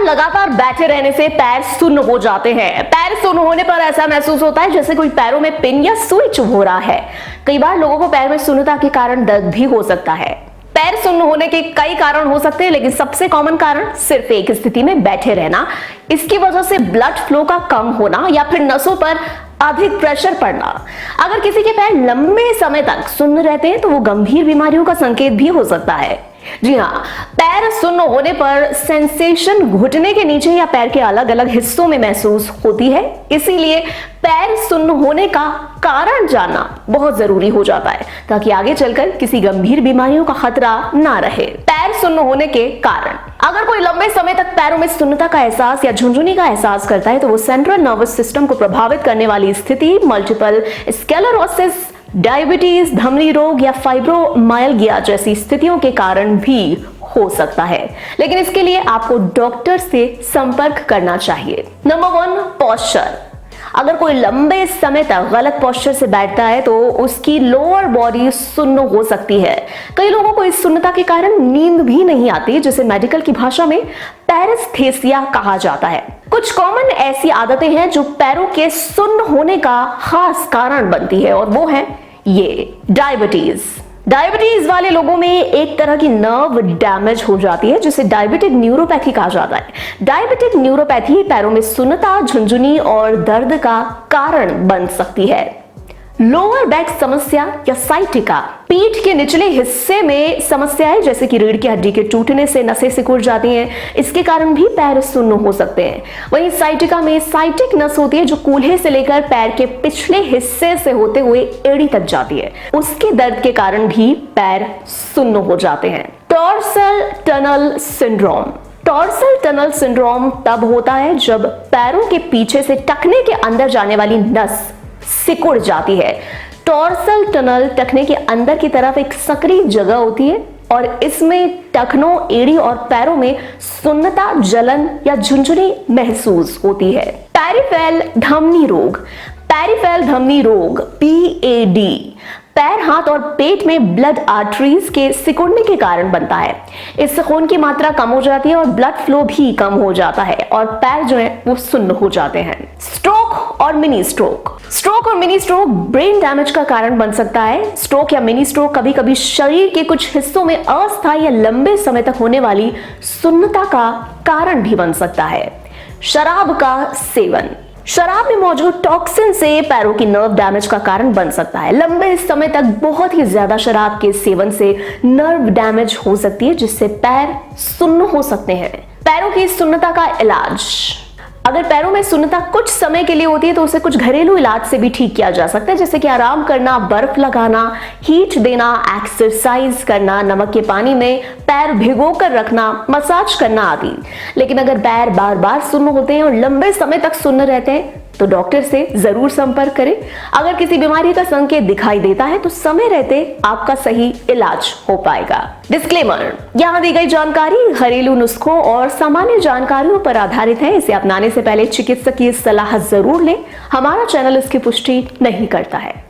लगातार बैठे रहने से पैर सुन्न हो जाते हैं। पैर सुन्न होने पर ऐसा महसूस होता है जैसे कोई पैरों में पिन या सुई चुभ हो रहा है। कई बार लोगों को पैर में सुन्नता के कारण दर्द भी हो सकता है। पैर सुन्न होने के कई कारण हो सकते हैं, लेकिन सबसे कॉमन कारण सिर्फ एक स्थिति में बैठे रहना। इसकी वजह से ब्लड फ्लो का कम होना या फिर नसों पर अधिक प्रेशर पड़ना। अगर किसी के पैर लंबे समय तक सुन्न रहते हैं तो वो गंभीर बीमारियों का संकेत भी हो सकता है। जी हाँ, पैर सुन्न होने पर सेंसेशन घुटने के नीचे या पैर के अलग अलग हिस्सों में महसूस होती है। इसीलिए पैर सुन्न होने का कारण जानना बहुत जरूरी हो जाता है, ताकि आगे चलकर किसी गंभीर बीमारियों का खतरा ना रहे। पैर सुन्न होने के कारण: अगर कोई लंबे समय तक पैरों में सुन्नता का एहसास या झुनझुनी का एहसास करता है तो वो सेंट्रल नर्वस सिस्टम को प्रभावित करने वाली स्थिति मल्टीपल स्क्लेरोसिस, डायबिटीज, धमनी रोग या फाइब्रोमाइल्गिया जैसी स्थितियों के कारण भी हो सकता है, लेकिन इसके लिए आपको डॉक्टर से संपर्क करना चाहिए। Number 1, posture. अगर कोई लंबे समय तक गलत पोस्चर से बैठता है तो उसकी लोअर बॉडी सुन्न हो सकती है। कई लोगों को इस सुन्नता के कारण नींद भी नहीं आती, जिसे मेडिकल की भाषा में पैरेस्थेसिया कहा जाता है। कुछ कॉमन ऐसी आदतें हैं जो पैरों के सुन्न होने का खास कारण बनती है, और वो है ये: डायबिटीज वाले लोगों में एक तरह की नर्व डैमेज हो जाती है जिसे डायबिटिक न्यूरोपैथी कहा जाता है। डायबिटिक न्यूरोपैथी पैरों में सुन्नता, झुनझुनी और दर्द का कारण बन सकती है। लोअर बैक समस्या या साइटिका: पीठ के निचले हिस्से में समस्याएं जैसे कि रीढ़ की हड्डी के टूटने से नसें सिकुड़ जाती हैं, इसके कारण भी पैर सुन्न हो सकते हैं। वहीं साइटिका में साइटिक नस होती है जो कूल्हे से लेकर पैर के पिछले हिस्से से होते हुए एड़ी तक जाती है, उसके दर्द के कारण भी पैर सुन्न हो जाते हैं। Tarsal tunnel syndrome: tarsal tunnel syndrome तब होता है जब पैरों के पीछे से टखने के अंदर जाने वाली नस सिकुड़ जाती है। टॉर्सल टनल टखने के अंदर की तरफ एक सक्रिय जगह होती है और इसमें टखनों, एड़ी और पैरों में सुन्नता, जलन या झुनझुनी महसूस होती है। पेरिफेरल धमनी रोग: पेरिफेरल धमनी रोग PAD पैर, हाथ और पेट में ब्लड आर्टरीज के सिकुड़ने के कारण बनता है। इससे खून की मात्रा कम हो जाती है और ब्लड फ्लो भी कम हो जाता है और पैर जो है वो सुन्न हो जाते हैं। स्ट्रोक और मिनी स्ट्रोक: स्ट्रोक और मिनी स्ट्रोक ब्रेन डैमेज का कारण बन सकता है। स्ट्रोक या मिनी स्ट्रोक कभी कभी शरीर के कुछ हिस्सों में अस्थायी या लंबे समय तक होने वाली सुन्नता का कारण भी बन सकता है। शराब का सेवन: शराब में मौजूद टॉक्सिन से पैरों की नर्व डैमेज का कारण बन सकता है। लंबे समय तक बहुत ही ज्यादा शराब के सेवन से नर्व डैमेज हो सकती है, जिससे पैर सुन्न हो सकते हैं। पैरों की सुन्नता का इलाज: अगर पैरों में सुन्नता कुछ समय के लिए होती है तो उसे कुछ घरेलू इलाज से भी ठीक किया जा सकता है, जैसे कि आराम करना, बर्फ लगाना, हीट देना, एक्सरसाइज करना, नमक के पानी में पैर भिगोकर रखना, मसाज करना आदि। लेकिन अगर पैर बार बार सुन्न होते हैं और लंबे समय तक सुन्न रहते हैं तो डॉक्टर से जरूर संपर्क करें। अगर किसी बीमारी का संकेत दिखाई देता है तो समय रहते आपका सही इलाज हो पाएगा। डिस्क्लेमर: यहाँ दी गई जानकारी घरेलू नुस्खों और सामान्य जानकारियों पर आधारित है। इसे अपनाने से पहले चिकित्सकीय सलाह जरूर लें। हमारा चैनल इसकी पुष्टि नहीं करता है।